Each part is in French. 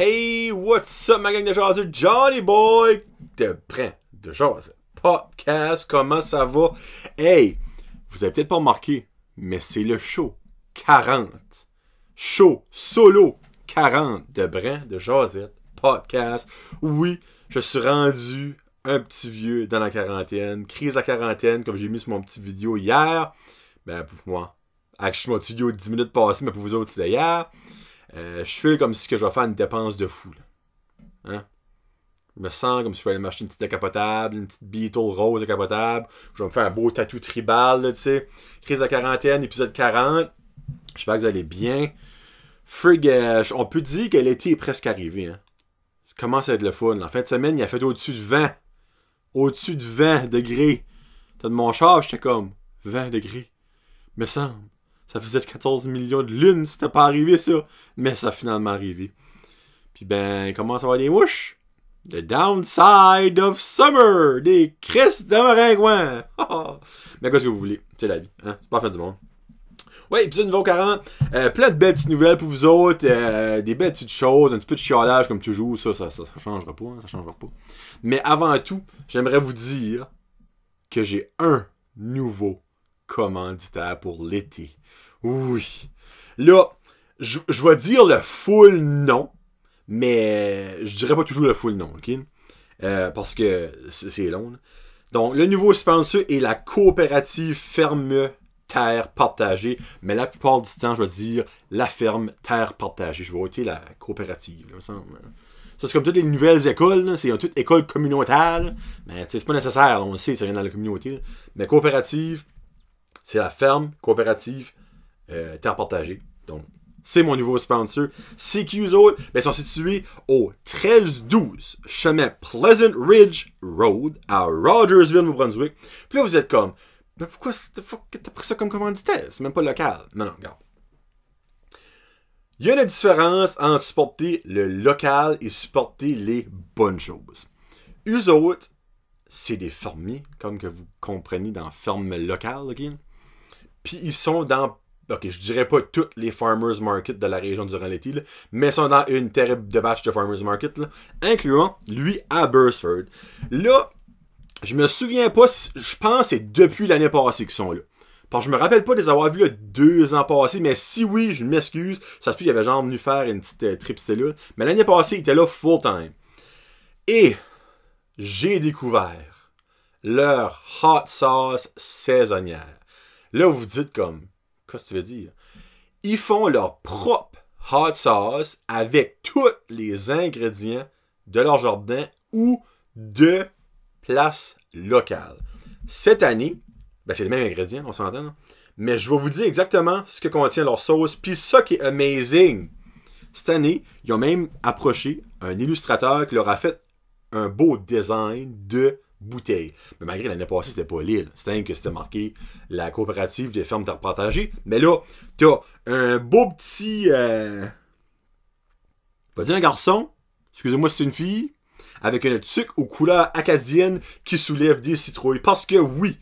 Hey, what's up ma gang de jaseux, Johnny Boy de Brin de Jaseux Podcast, comment ça va? Hey, vous avez peut-être pas remarqué, mais c'est le show 40. Show solo 40 de Brin de Jaseux Podcast. Oui, je suis rendu un petit vieux dans la quarantaine, crise à quarantaine, comme j'ai mis sur mon petit vidéo hier. Ben pour moi, avec mon petit vidéo de 10 minutes passées, mais pour vous autres, c'est hier. Je fais comme si que je vais faire une dépense de fou. Là. Hein? Je me sens comme si je vais aller m'acheter une petite décapotable, une petite Beetle rose décapotable. Je vais me faire un beau tatou tribal, là, tu sais. Crise de quarantaine, épisode 40. J'espère que vous allez bien. Frig, on peut dire que l'été est presque arrivé. Hein? Ça commence à être le fun. En fin de semaine, il a fait au-dessus de 20. Au-dessus de 20 degrés. T'as de mon char, j'étais comme 20 degrés. Me semble. Ça faisait 14 millions de lunes, c'était pas arrivé ça. Mais ça a finalement arrivé. Puis ben, comment ça va les mouches? The downside of summer! Des crises de maringouin! Mais qu'est-ce que vous voulez? C'est la vie, hein? C'est pas la fin du monde. Ouais, épisode niveau 40. Plein de belles petites nouvelles pour vous autres. Des belles petites choses. Un petit peu de chialage comme toujours. Ça changera pas, hein? Ça changera pas. Mais avant tout, j'aimerais vous dire que j'ai un nouveau commanditaire pour l'été. Oui. Là, je vais dire le full nom, mais je dirais pas toujours le full nom, ok? Parce que c'est long. Là. Donc, le nouveau sponsor est la coopérative Ferme Terre Partagée, mais la plupart du temps, je vais dire la Ferme Terre Partagée. Je vais ôter la coopérative. Là, ça, c'est comme toutes les nouvelles écoles, là. C'est toutes écoles communautaires, mais c'est pas nécessaire, on le sait, ça vient dans la communauté. Là. Mais coopérative, c'est la ferme coopérative Terre Partagée. Donc, c'est mon nouveau sponsor. C'est qui eux autres? Ben, ils sont situés au 1312 chemin Pleasant Ridge Road à Rogersville, Nouveau-Brunswick. Puis là, vous êtes comme, ben pourquoi t'as pris ça comme commanditaire? C'est même pas local. Non, regarde. Il y a une différence entre supporter le local et supporter les bonnes choses. Eux autres, c'est des fermiers, comme que vous comprenez dans ferme locale, ok? Puis ils sont dans, ok, je dirais pas toutes les farmers market de la région durant l'été, là, mais ils sont dans une terrible de batch de farmers market, là, incluant lui à Burstford. Là, je me souviens pas, je pense que c'est depuis l'année passée qu'ils sont là. Parce que je me rappelle pas de les avoir vus là 2 ans passés, mais si oui, je m'excuse. Ça se peut qu'il y avait genre venu faire une petite trip là. Mais l'année passée, ils étaient là full time. Et j'ai découvert leur hot sauce saisonnière. Là, vous vous dites comme, qu'est-ce que tu veux dire? Ils font leur propre hot sauce avec tous les ingrédients de leur jardin ou de place locale. Cette année, ben c'est les mêmes ingrédients, on s'entend, hein? Mais je vais vous dire exactement ce que contient leur sauce. Puis ça qui est amazing. Cette année, ils ont même approché un illustrateur qui leur a fait un beau design de bouteille. Mais malgré l'année passée, c'était pas l'île. C'était que c'était marqué la coopérative des fermes Terre Partagée. Mais là, t'as un beau petit... pas dire un garçon. Excusez-moi si c'est une fille. Avec une tuque aux couleurs acadiennes qui soulève des citrouilles. Parce que oui,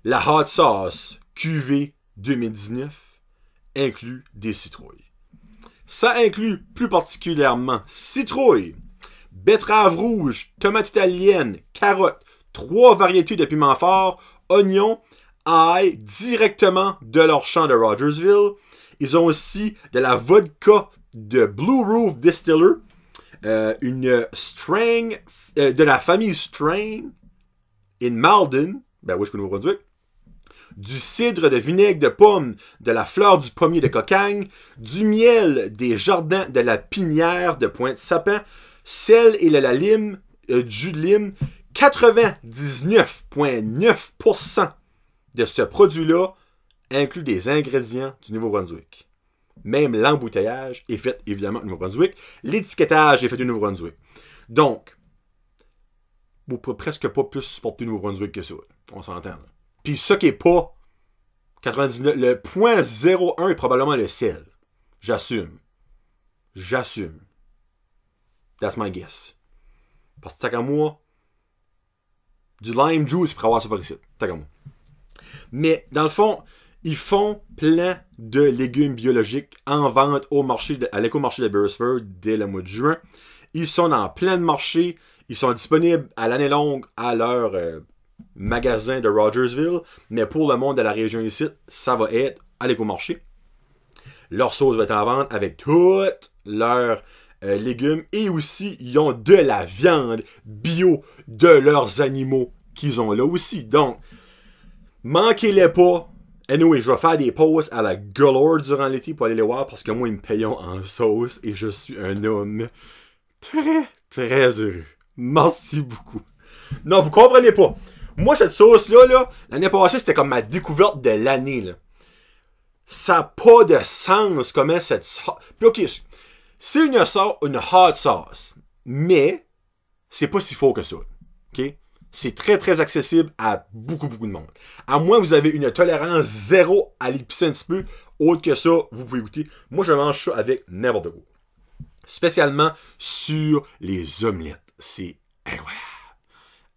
la hot sauce QV 2019 inclut des citrouilles. Ça inclut plus particulièrement citrouilles, betterave rouge, tomate italienne, carottes, 3 variétés de piment fort, oignons, ail, directement de leur champ de Rogersville. Ils ont aussi de la vodka de Blue Roof Distiller, une strain de la famille Strain in Malden, ben oui, je connais Nouveau-Brunswick, du cidre de vinaigre de pomme, de la fleur du pommier de cocagne, du miel des jardins de la pinière de Pointe-Sapin, sel et la lime, du lime, 99,9% de ce produit-là inclut des ingrédients du Nouveau-Brunswick. Même l'embouteillage est fait évidemment au Nouveau-Brunswick. L'étiquetage est fait au Nouveau-Brunswick. Donc, vous ne pouvez presque pas plus supporter le Nouveau-Brunswick que ça. On s'entend. Là. Puis ça qui est pas 99, le 0.01 est probablement le sel. J'assume. That's my guess. Parce que tant qu'à moi, du lime juice pour avoir ça par ici. Tant qu'à moi. Mais dans le fond, Ils font plein de légumes biologiques en vente au marché à l'écomarché de Beresford dès le mois de juin. Ils sont dans plein de marchés. Ils sont disponibles à l'année longue à leur magasin de Rogersville. Mais pour le monde de la région ici, ça va être à l'écomarché. Leur sauce va être en vente avec toutes leurs légumes. Et aussi, ils ont de la viande bio de leurs animaux qu'ils ont là aussi. Donc, manquez-les pas. Anyway, je vais faire des posts à la galore durant l'été pour aller les voir parce que moi, ils me payent en sauce et je suis un homme très, très heureux. Merci beaucoup. Non, vous comprenez pas. Moi, cette sauce-là, l'année passée, c'était comme ma découverte de l'année, là. Ça n'a pas de sens comment cette sauce... Puis ok, c'est une hot sauce, mais c'est pas si fort que ça. Ok? C'est très très accessible à beaucoup de monde. À moins que vous avez une tolérance zéro à l'épicé un petit peu, autre que ça, vous pouvez goûter. Moi, je mange ça avec n'importe quoi. Spécialement sur les omelettes. C'est incroyable.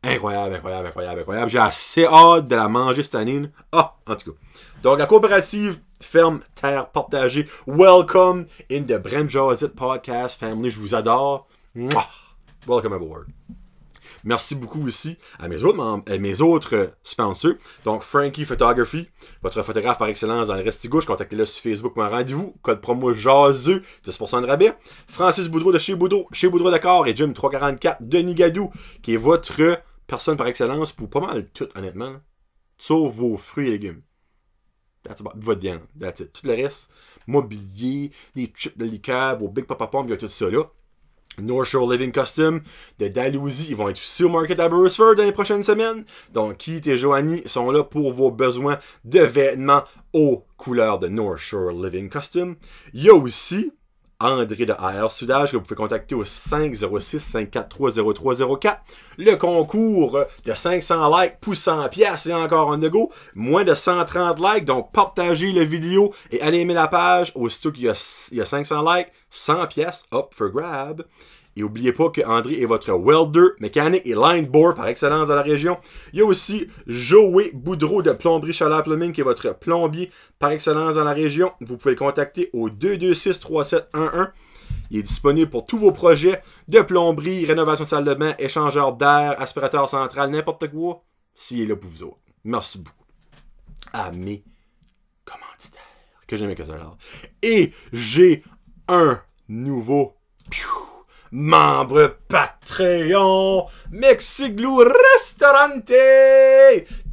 Incroyable. J'ai assez hâte de la manger cette année. Ah, en tout cas. Donc, la coopérative Ferme Terre Partagée. Welcome in the Brent Josette Podcast Family. Je vous adore. Mouah. Welcome aboard. Merci beaucoup aussi à mes autres sponsors. Donc, Frankie Photography, votre photographe par excellence dans le Restigouche. Contactez-le sur Facebook pour un rendez-vous. Code promo JASEUX, 10% de rabais. Francis Boudreau de chez Boudreau Dakar et Jim 344 Denis Gadou, qui est votre personne par excellence pour pas mal tout, honnêtement. Sauf vos fruits et légumes. That's about votre viande. That's it. Tout le reste, mobilier, des chips de liqueur, vos Big Papa Pommes, il y a tout ça là. North Shore Living Custom de Dalhousie, ils vont être aussi au market à Beresford dans les prochaines semaines. Donc, Keith et Joanie sont là pour vos besoins de vêtements aux couleurs de North Shore Living Custom. Il y a aussi André de AR Soudage que vous pouvez contacter au 506-543-0304. Le concours de 500 likes pour 100 pièces et encore on the go. Moins de 130 likes, donc partagez la vidéo et allez aimer la page. Aussitôt qu'il y a 500 likes, 100 pièces up for grab. Et n'oubliez pas que André est votre welder, mécanique et line bore par excellence dans la région. Il y a aussi Joey Boudreau de Plomberie Chaleur Plumbing qui est votre plombier par excellence dans la région. Vous pouvez le contacter au 226-3711. Il est disponible pour tous vos projets de plomberie, rénovation de salle de bain, échangeur d'air, aspirateur central, n'importe quoi. S'il est là pour vous autres. Merci beaucoup à mes commanditaires que j'aime que ça a. Et j'ai un nouveau membre Patreon, Mexiglou Restaurante.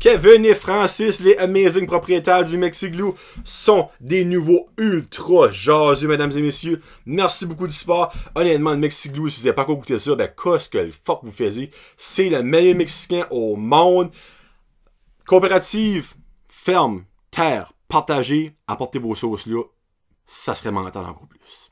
Kevin et Francis, les amazing propriétaires du Mexiglou, sont des nouveaux ultra jaseux, mesdames et messieurs. Merci beaucoup du support. Honnêtement, le Mexiglou, si vous n'avez pas encore goûté ça, ben qu'est-ce que le fuck vous faisiez? C'est le meilleur Mexicain au monde. Coopérative, ferme, terre, partagez, apportez vos sauces là. Ça serait mental encore plus.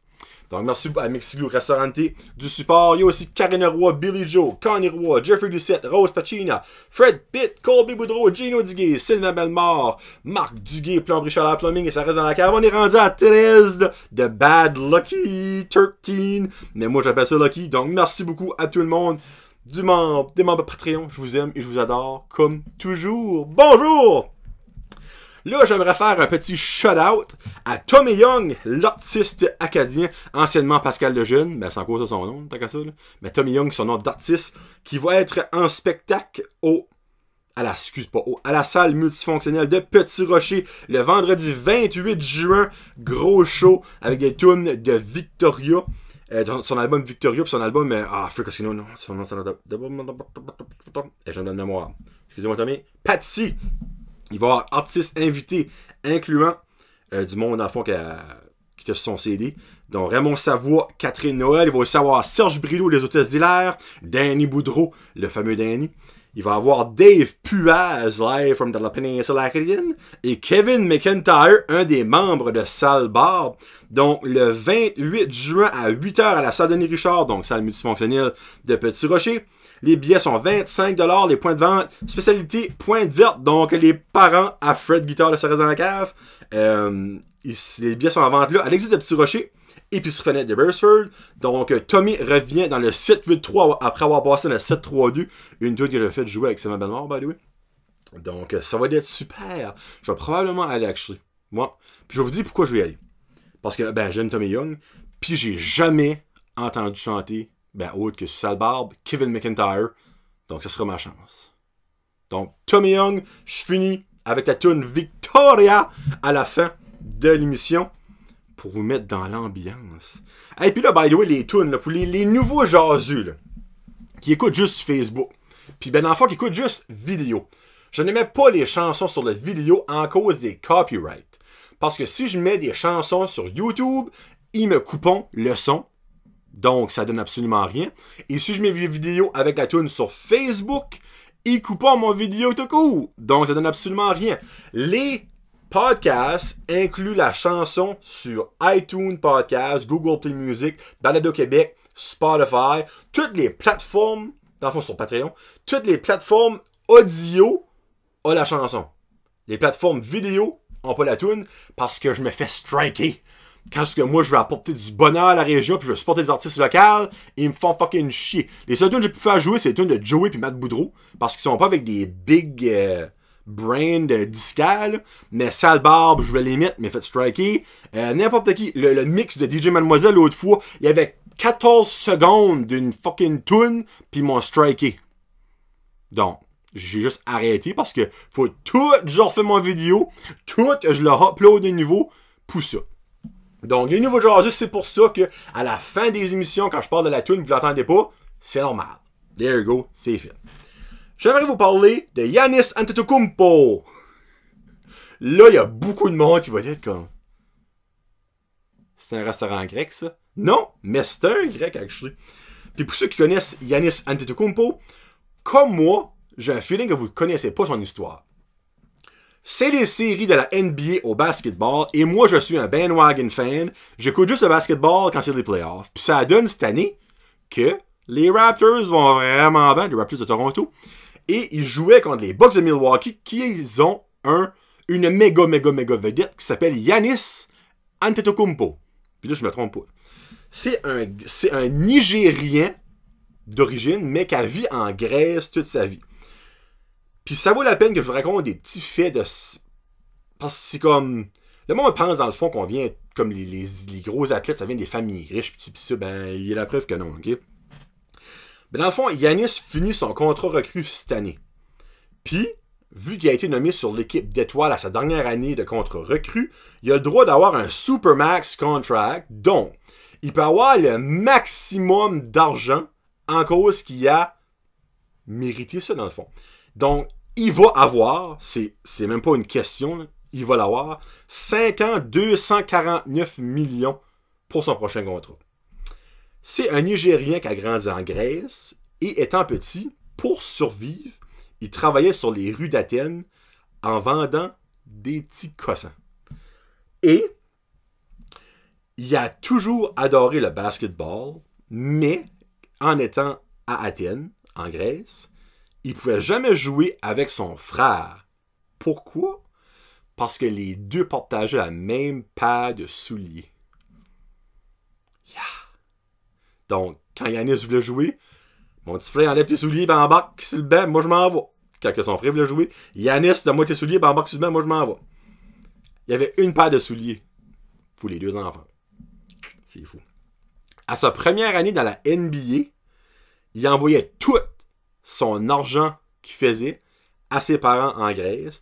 Donc, merci à Mexiglou Restaurante du support. Il y a aussi Karina Roy, Billy Joe, Connie Roy, Jeffrey Doucette, Rose Pacina, Fred Pitt, Colby Boudreau, Gino Duguay, Sylvain Bellemare, Marc Duguay, Plomberie Chaleur Plumbing et ça reste dans la cave. On est rendu à 13 de Bad Lucky 13. Mais moi, j'appelle ça Lucky. Donc, merci beaucoup à tout le monde des membres Patreon. Je vous aime et je vous adore comme toujours. Bonjour! Là, j'aimerais faire un petit shout-out à Tommy Young, l'artiste acadien, anciennement Pascal Lejeune, mais c'est encore ça son nom, tant qu'à ça, là. Mais Tommy Young, son nom d'artiste, qui va être en spectacle à la salle multifonctionnelle de Petit Rocher, le vendredi 28 juin, gros show, avec des tunes de Victoria, son album Victoria, puis son album, son nom, j'en donne mémoire. Excusez-moi Tommy, Patsy. Il va y avoir artistes invités, incluant du monde, en fond, qui te sont CD. Donc, Raymond Savoie, Catherine Noël. Il va aussi avoir Serge Brillo, les hôtesses d'Hilaire. Danny Boudreau, le fameux Danny. Il va y avoir Dave Puaz, live from the Peninsula Acadian. Et Kevin McIntyre, un des membres de Salle Bar. Donc, le 28 juin à 8h à la salle Denis Richard, donc salle multifonctionnelle de Petit Rocher. Les billets sont 25$, les points de vente, spécialité pointe verte, donc les parents à Fred Guitar de Sarès dans la cave. Les billets sont en vente là, à l'exit de Petit Rocher, épicerie fenêtre de Beresford. Donc, Tommy revient dans le 7-8-3 après avoir passé le 7-3-2, une tune que j'ai fait jouer avec Sylvain Bellemare, by the way. Donc, ça va être super. Je vais probablement aller actually. Moi. Puis je vais vous dire pourquoi je vais y aller. Parce que, j'aime Tommy Young. Puis j'ai jamais entendu chanter, autre que Sale Barbe, Kevin McIntyre. Donc, ça sera ma chance. Donc, Tommy Young, je finis avec la tune Victoria à la fin de l'émission pour vous mettre dans l'ambiance. Et puis là, by the way, les tunes, là, pour les nouveaux jaseux, là, qui écoutent juste Facebook, puis dans le fond, qui écoutent juste vidéo. Je ne mets pas les chansons sur la vidéo en cause des copyrights. Parce que si je mets des chansons sur YouTube, ils me coupent le son. Donc, ça donne absolument rien. Et si je mets des vidéos avec la tune sur Facebook, ils coupent mon vidéo tout court. Donc, ça donne absolument rien. Les podcasts incluent la chanson sur iTunes Podcast, Google Play Music, Balado Québec, Spotify, toutes les plateformes, dans le fond sur Patreon, toutes les plateformes audio ont la chanson. Les plateformes vidéo ont pas la tune parce que je me fais striker. Quand moi je veux apporter du bonheur à la région puis je veux supporter les artistes locaux, ils me font fucking chier. Les seules tunes que j'ai pu faire jouer, c'est les tunes de Joey puis Matt Boudreau parce qu'ils sont pas avec des big brain discales, mais Sale Barbe, je vais les mettre, mais faites striker. N'importe qui. Le mix de DJ Mademoiselle l'autre fois, il y avait 14 secondes d'une fucking tune puis ils m'ont striké. Donc, j'ai juste arrêté parce que faut tout, je refais mon vidéo, tout, je le upload de nouveau pour ça. Donc, les nouveaux jaseux, c'est pour ça que à la fin des émissions, quand je parle de la tune, vous l'entendez pas, c'est normal. There you go, c'est fait. J'aimerais vous parler de Giannis Antetokounmpo. Là, il y a beaucoup de monde qui va être comme... C'est un restaurant grec, ça? Non, mais c'est un grec, actually. Puis pour ceux qui connaissent Giannis Antetokounmpo, comme moi, j'ai un feeling que vous ne connaissez pas son histoire. C'est les séries de la NBA au basketball, et moi, je suis un bandwagon fan. J'écoute juste le basketball quand c'est les playoffs. Puis ça donne cette année que les Raptors vont vraiment bien, les Raptors de Toronto, et ils jouaient contre les Bucks de Milwaukee, qui ont une méga vedette qui s'appelle Giannis Antetokounmpo. Puis là, je me trompe pas. C'est un Nigérien d'origine, mais qui a vécu en Grèce toute sa vie. Puis ça vaut la peine que je vous raconte des petits faits de... Parce que c'est comme... Le monde pense dans le fond qu'on vient, comme les gros athlètes, ça vient des familles riches, pis ça, il y a la preuve que non, ok? Mais dans le fond, Giannis finit son contrat recrue cette année. Puis, vu qu'il a été nommé sur l'équipe d'étoiles à sa dernière année de contrat recrue, il a le droit d'avoir un Supermax contract, donc il peut avoir le maximum d'argent en cause qu'il a mérité ça, dans le fond. Donc, il va avoir, c'est même pas une question, là, il va l'avoir, 5 ans, 249 millions pour son prochain contrat. C'est un Nigérien qui a grandi en Grèce et étant petit, pour survivre, il travaillait sur les rues d'Athènes en vendant des petits cossins. Et il a toujours adoré le basketball, mais en étant à Athènes, en Grèce, il ne pouvait jamais jouer avec son frère. Pourquoi? Parce que les deux partageaient la même paire de souliers. Yeah. Donc, quand Giannis voulait jouer, mon petit frère enlève tes souliers, ben embarque sur le banc, moi je m'en vais. Quand son frère voulait jouer, Giannis, donne-moi tes souliers, ben embarque sur le banc, moi je m'en vais. Il y avait une paire de souliers pour les deux enfants. C'est fou. À sa première année dans la NBA, il envoyait tout son argent qu'il faisait à ses parents en Grèce.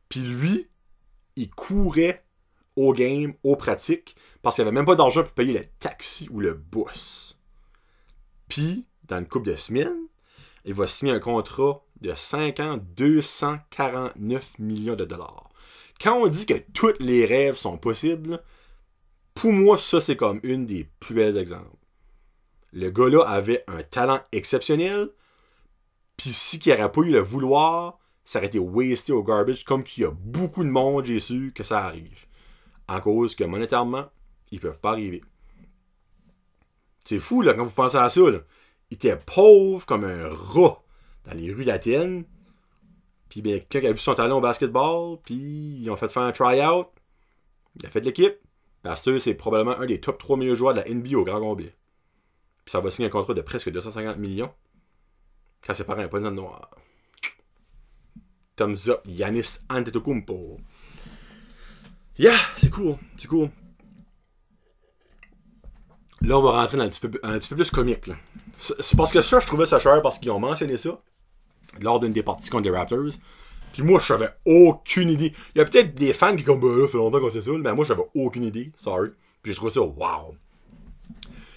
Puis lui, il courait au game, aux pratiques, parce qu'il n'avait même pas d'argent pour payer le taxi ou le bus. Puis, dans une couple de semaines, il va signer un contrat de 5 ans, 249 millions de dollars. Quand on dit que tous les rêves sont possibles, pour moi, ça, c'est comme une des plus belles exemples. Le gars-là avait un talent exceptionnel, puis si il n'aurait pas eu le vouloir, ça aurait été wasté au garbage, comme qu'il y a beaucoup de monde, j'ai su, que ça arrive. En cause que, monétairement, ils peuvent pas arriver. C'est fou, là, quand vous pensez à ça, là. Il était pauvre comme un rat dans les rues d'Athènes. Puis, bien, quelqu'un a vu son talent au basketball, puis ils ont fait faire un try-out. Il a fait de l'équipe. Parce que c'est probablement un des top 3 meilleurs joueurs de la NBA au grand complet. Puis ça va signer un contrat de presque 250 millions. Quand ses parents n'ont pas de noir. Thumbs up, Giannis Antetokounmpo. Yeah, c'est cool. C'est cool. Là, on va rentrer dans un petit peu plus comique. Là. C'est parce que ça, je trouvais ça cher parce qu'ils ont mentionné ça lors d'une des parties contre les Raptors. Puis moi, je savais aucune idée. Il y a peut-être des fans qui sont comme, là, ça fait longtemps qu'on sait ça, mais moi, j'avais aucune idée. Sorry. Puis j'ai trouvé ça wow.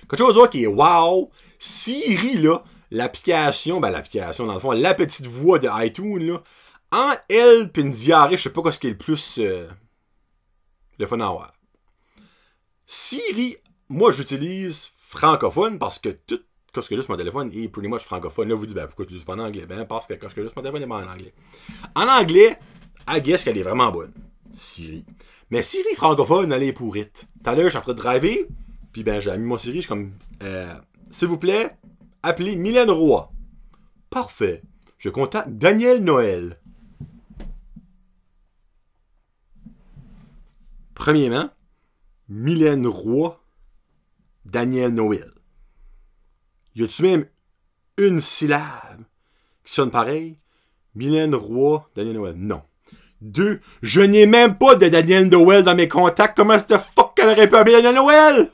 Quelque chose d'autre qui est wow, Siri, là, l'application, dans le fond, la petite voix de iTunes, là, en elle pis une diarrhée, je sais pas ce qui est le plus le fun à avoir. Siri, moi, j'utilise francophone parce que tout ce que juste mon téléphone est pretty much francophone. Là, vous dites, pourquoi tu n'utilises pas en anglais? Parce que quand ce que juste mon téléphone est pas en anglais. En anglais, I guess qu'elle est vraiment bonne, Siri. Mais Siri francophone, elle est pourrite. Tout à l'heure, je suis en train de driver, puis j'ai mis mon Siri, je suis comme, s'il vous plaît, appelez Mylène Roy. Parfait. Je contacte Daniel Noël. Premièrement, Mylène Roy, Daniel Noël. Y a-tu même une syllabe qui sonne pareil? Mylène Roy, Daniel Noël. Non. 2. Je n'ai même pas de Daniel Noël dans mes contacts. Comment est-ce que fuck qu'elle aurait pu appeler Daniel Noël?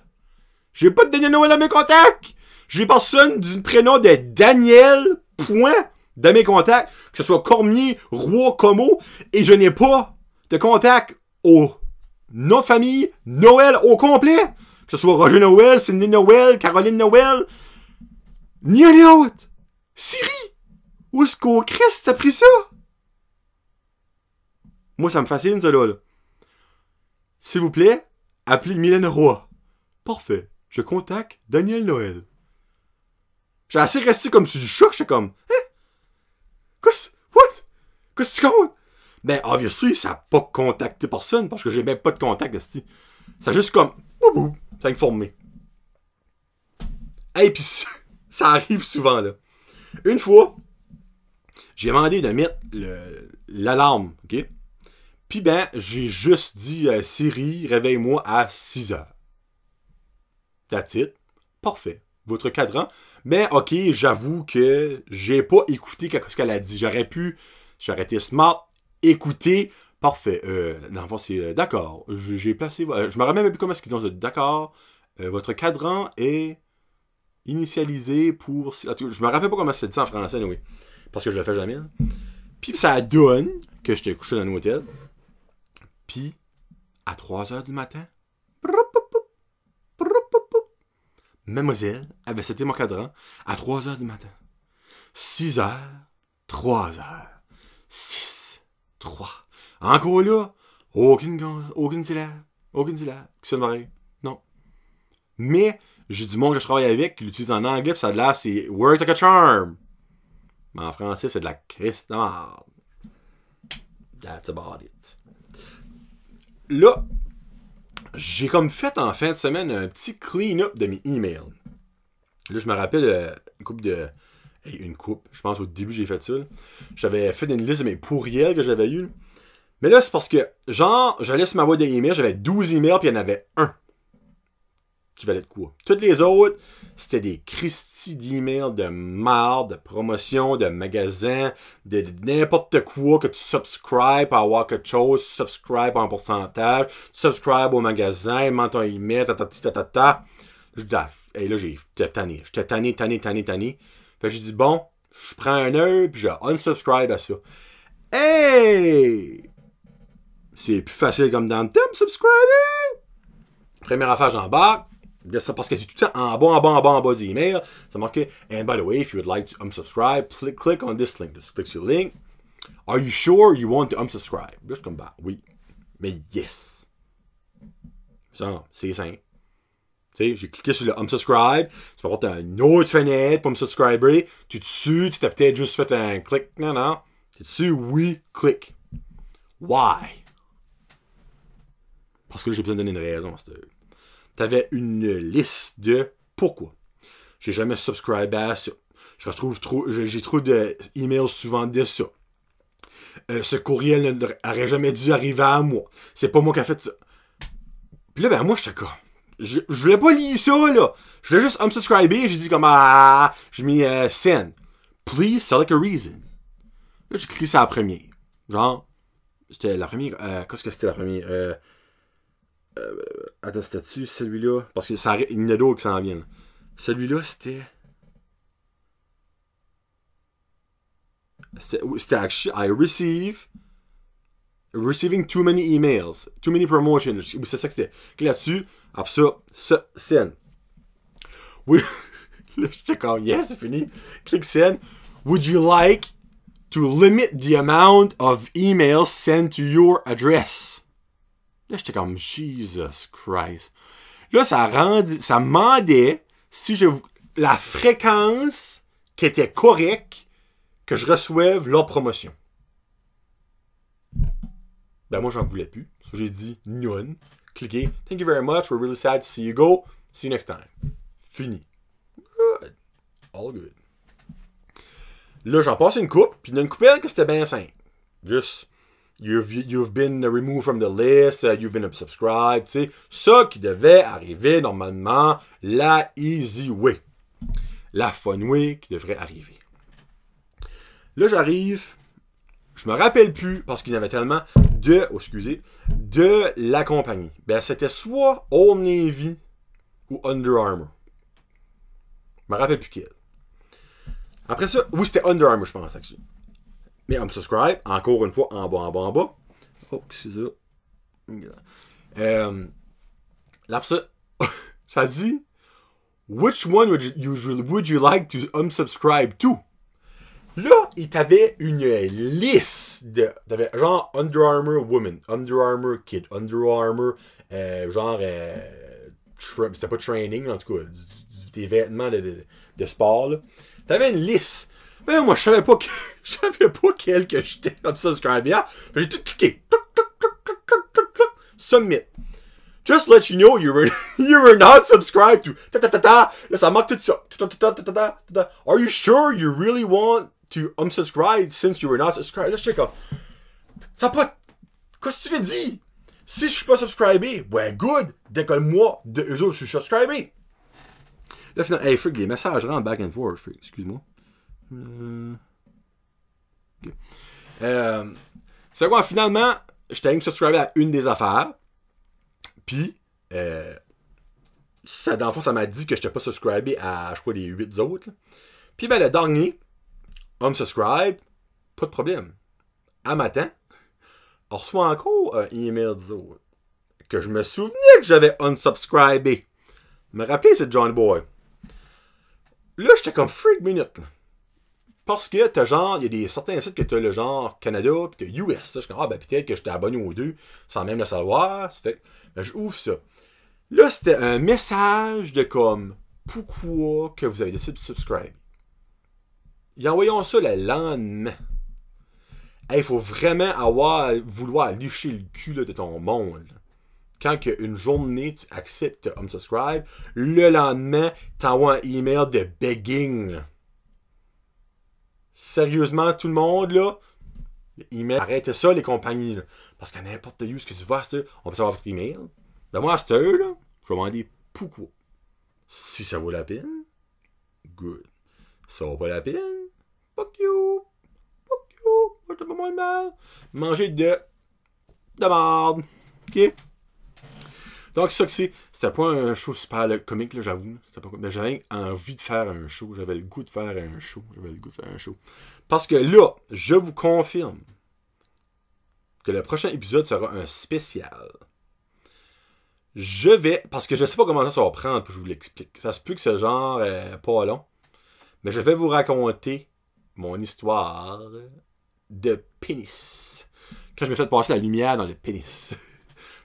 J'ai pas de Daniel Noël dans mes contacts. J'ai personne du prénom de Daniel, point, dans mes contacts. Que ce soit Cormier, Roy, Como. Et je n'ai pas de contact au nom de famille Noël au complet. Que ce soit Roger Noël, Cindy Noël, Caroline Noël. Ni un ni l'autre. Siri! Où est-ce qu'au Christ t'as pris ça? Moi, ça me fascine, ça, là. S'il vous plaît, appelez Mylène Roy. Parfait. Je contacte Daniel Noël. J'ai assez resté comme sur du choc. J'étais comme, hein? What? Qu'est-ce que tu comptes? Obviously, ça n'a pas contacté personne parce que j'ai même pas de contact, esti. Ça a juste comme, ça a informé. Hey, pis ça arrive souvent, là. Une fois, j'ai demandé de mettre l'alarme, ok? Puis j'ai juste dit Siri, réveille-moi à 6 heures. That's it. Parfait. Votre cadran. Mais ok, j'avoue que j'ai pas écouté ce qu'elle a dit. J'aurais été smart, écouter. Parfait. Dans le fond, c'est d'accord. J'ai placé. Je me rappelle même plus comment est-ce qu'ils ont dit. D'accord. Votre cadran est initialisé pour. Je me rappelle pas comment c'est dit ça en français, oui. Parce que je le fais jamais. Puis ça donne que j'étais couché dans un hôtel. Puis, à 3h du matin, mademoiselle avait seté mon cadran à 3h du matin. 6h, 3h, 6, 3. Encore là, aucune syllabe qui sonne pareil. Non. Mais, j'ai du monde que je travaille avec qui l'utilise en anglais, puis ça a l'air, c'est works like a charm. Mais en français, c'est de la Christ de merde. That's about it. Là, j'ai comme fait en fin de semaine un petit clean-up de mes emails. Là, je me rappelle une coupe. Je pense au début, j'ai fait ça. J'avais fait une liste de mes pourriels que j'avais eu. Mais là, c'est parce que, je laisse ma boîte d'emails, j'avais 12 emails, puis il y en avait un qui valait de quoi. Toutes les autres, c'était des Christy d'emails de marde, de promotion, de magasins, de n'importe quoi que tu subscribes pour avoir quelque chose, tu subscribes en pourcentage, tu subscribes au magasin, mets ton email, Et là, j'étais tanné. J'étais tanné. Fait que j'ai dit, bon, je prends un heure, puis je unsubscribe à ça. Hey! C'est plus facile comme dans le thème, subscriber! Première affaire, j'embarque. Parce que c'est tout le temps en bas du email. Ça marqué, and by the way, if you would like to unsubscribe, click on this link. Just click sur le link. Are you sure you want to unsubscribe? Là, je suis comme, oui. Mais yes. Ça, c'est simple. Tu sais, j'ai cliqué sur le unsubscribe. Tu peux avoir une autre fenêtre pour me subscriber. Tu es dessus, tu t'as peut-être juste fait un clic. Non. Tu es dessus, oui, click. Why? Parce que là, j'ai besoin de donner une raison à cette heure. T'avais une liste de pourquoi. J'ai jamais subscribé à ça. J'ai trop d'emails souvent de ça. Ce courriel n'aurait jamais dû arriver à moi. C'est pas moi qui a fait ça. Puis là, moi, j'étais comme... Je voulais pas lire ça, là. Je voulais juste unsubscriber. J'ai dit comme... j'ai mis send. Please select a reason. Là, j'ai cliqué sur la première. Genre, c'était la première. Qu'est-ce que c'était la première? Attends, c'était-tu celui-là? Parce que ça, il y en a d'autres qui s'en viennent. Celui-là, c'était. C'était actually, receiving too many emails, too many promotions. C'est ça que c'était. Clique là-dessus, après ça, send. Oui, là, j'étais comme, yes, c'est fini. Clique send. Would you like to limit the amount of emails sent to your address? Là, j'étais comme, Jesus Christ. Là, ça demandait si la fréquence qui était correcte que je reçoive leur promotion. Ben, moi, j'en voulais plus. So, j'ai dit none. Cliquez. Thank you very much. We're really sad to see you go. See you next time. Fini. Good. All good. Là, j'en passe une coupe. Puis, il y en a une coupelle que c'était bien simple. Juste, you've been removed from the list. You've been unsubscribed. Tu sais, ça qui devait arriver normalement, la easy way. La fun way qui devrait arriver. Là, j'arrive. Je me rappelle plus, parce qu'il y en avait tellement de la compagnie. Ben, c'était soit Old Navy ou Under Armour. Je me rappelle plus quel. Après ça, oui, c'était Under Armour, je pense, actually. Mais unsubscribe, encore une fois, en bas. Oh, c'est ça. Là, après ça, ça dit, which one would you like to unsubscribe to? Là, il t'avait une liste de. T'avais genre Under Armour Woman, Under Armour Kid, Under Armour, c'était pas training, en tout cas, des vêtements de sport, là. T'avais une liste. Ben, moi, je savais pas quel que j'étais unsubscribé à. J'ai tout cliqué. Submit. Just let you know you were not subscribed to. Là, ça marque tout ça. Are you sure you really want to unsubscribe since you were not subscribed? Là, je sais comme. Ça pas. Qu'est-ce que tu veux dire? Si je suis pas subscribé, ouais, good. Décolle-moi de eux autres, je suis subscribé. Là, finalement, hey, freak, les messages rentrent back and forth, freak. Excuse-moi. Okay. C'est quoi, finalement, j'étais subscribé à une des affaires. Puis, ça, dans le fond, ça m'a dit que je n'étais pas subscribé à, je crois, les 8 autres. Là. Puis, ben, le dernier, unsubscribe, pas de problème. À matin, on reçoit encore un email des autres. Que je me souvenais que j'avais unsubscribé. Me rappeler, c'est Johnny Boy. Là, j'étais comme freak minute. Là. Parce que t'as genre, il y a certains sites que t'as le genre Canada, pis t'as US. Je suis comme, ben peut-être que j'étais abonné aux deux, sans même le savoir. Ça fait, ben, j'ouvre ça. Là, c'était un message de comme, pourquoi que vous avez décidé de subscribe. Ils envoyons ça le lendemain. Il faut vraiment vouloir licher le cul là, de ton monde. Là. Quand une journée, tu acceptes de unsubscribe, le lendemain, t'envoies un email de begging. Là. Sérieusement, tout le monde, là, email, arrêtez ça, les compagnies, là. Parce qu'à n'importe où, ce que tu vois, on peut savoir votre email. Ben moi, à cette heure, là, je vais demander pourquoi. Si ça vaut la peine, good. Ça vaut pas la peine, fuck you. Fuck you. Moi, je te fais moins le mal. Manger de merde. OK? Donc, c'est ça que c'est. C'était pas un show super comique, là, j'avoue. Mais j'avais envie de faire un show. J'avais le goût de faire un show. Parce que là, je vous confirme que le prochain épisode sera un spécial. Parce que je sais pas comment ça va prendre, puis je vous l'explique. Ça se peut que c'est genre pas long. Mais je vais vous raconter mon histoire de pénis. Quand je me fais passer la lumière dans le pénis.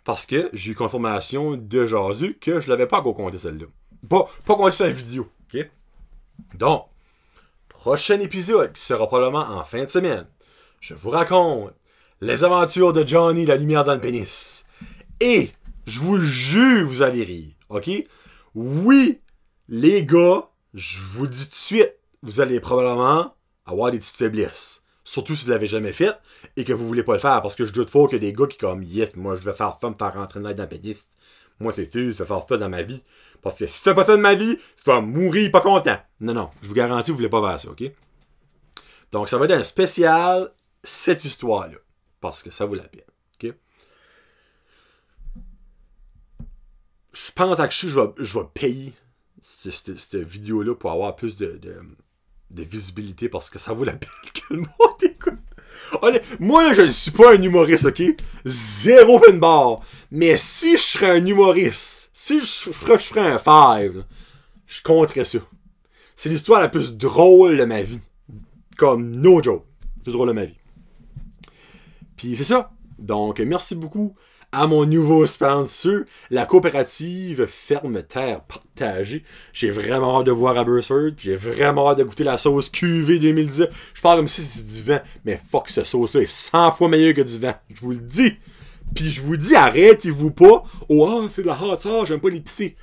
Parce que j'ai eu confirmation de Jazu que je l'avais pas encore compté celle-là. Pas compté sur la vidéo. OK? Donc, prochain épisode qui sera probablement en fin de semaine. Je vous raconte les aventures de Johnny, la lumière dans le pénis. Et, je vous le jure, vous allez rire. OK? Oui, les gars, je vous le dis tout de suite, vous allez probablement avoir des petites faiblesses. Surtout si vous ne l'avez jamais fait et que vous ne voulez pas le faire. Parce que je doute fort qu'il y a des gars qui comme yes, moi je vais faire ça, me faire rentrer dans le pénis. Moi c'est sûr, je vais faire ça dans ma vie. Parce que si je fais pas ça de ma vie, je vais mourir pas content. Non, je vous garantis, vous ne voulez pas faire ça, OK? Donc ça va être un spécial, cette histoire-là. parce que ça vaut la peine. OK? Je pense que je vais payer cette vidéo-là pour avoir plus de visibilité parce que ça vaut la peine que le monde écoute. Moi, là, je ne suis pas un humoriste, OK? Zéro open bar. Mais si je serais un humoriste, si je ferais un five, je compterais ça. C'est l'histoire la plus drôle de ma vie. Comme no joke. La plus drôle de ma vie. Puis c'est ça. Donc, merci beaucoup à mon nouveau sponsor, la coopérative Ferme Terre Partagée. J'ai vraiment hâte de voir Abbotsford, puis j'ai vraiment hâte de goûter la sauce QV 2010. Je parle comme si c'était du vin, mais fuck, cette sauce-là est 100 fois meilleure que du vin. Je vous le dis. Puis je vous dis, arrêtez-vous pas. Oh, c'est de la hot sauce, j'aime pas l'épicé.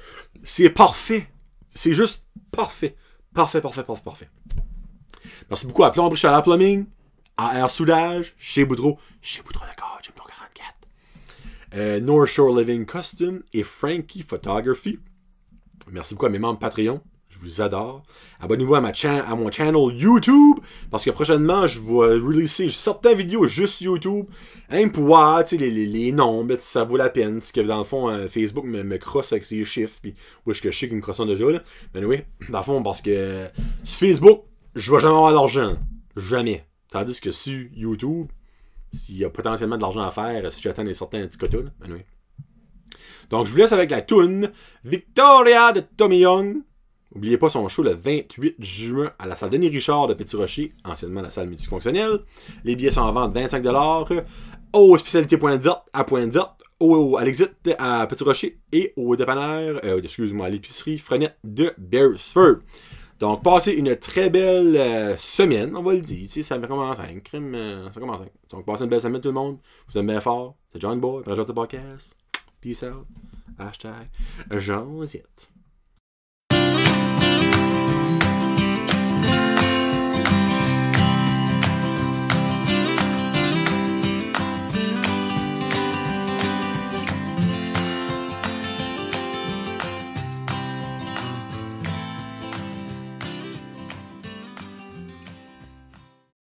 C'est parfait. C'est juste parfait. Parfait. Merci beaucoup à Plomberie Chaleur Plumbing, à Air Soudage, chez Boudreau D'accord, j'aime ton 44. North Shore Living Custom et Frankie Photography. Merci beaucoup à mes membres Patreon. Je vous adore. Abonnez-vous à mon channel YouTube parce que prochainement, je vais releaser certaines vidéos juste YouTube. Hein, pour voir les nombres, si ça vaut la peine. Si que dans le fond, Facebook me crosse avec ses chiffres. Puis, oui, je sais qu'ils me crossent déjà. Là. Mais oui, dans le fond, parce que sur Facebook, je vais jamais avoir d'argent. Jamais. Tandis que sur YouTube, s'il y a potentiellement de l'argent à faire, si j'attends certains petits quotas. Ben oui. Donc, je vous laisse avec la toune Victoria de Tommy Young. N'oubliez pas son show le 28 juin à la salle Denis Richard de Petit-Rocher, anciennement la salle multifonctionnelle. Les billets sont en vente 25$ au spécialité.verte à Pointe-Verte, à l'exit à Petit-Rocher et au dépanneur, à l'épicerie Frenette de Beresford. Donc, passez une très belle semaine, on va le dire. Ça commence à un crime. Ça commence à. Donc, passez une belle semaine tout le monde. Vous aimez bien fort. C'est John Boy, Project Podcast. Peace out. Hashtag Jean-Zette.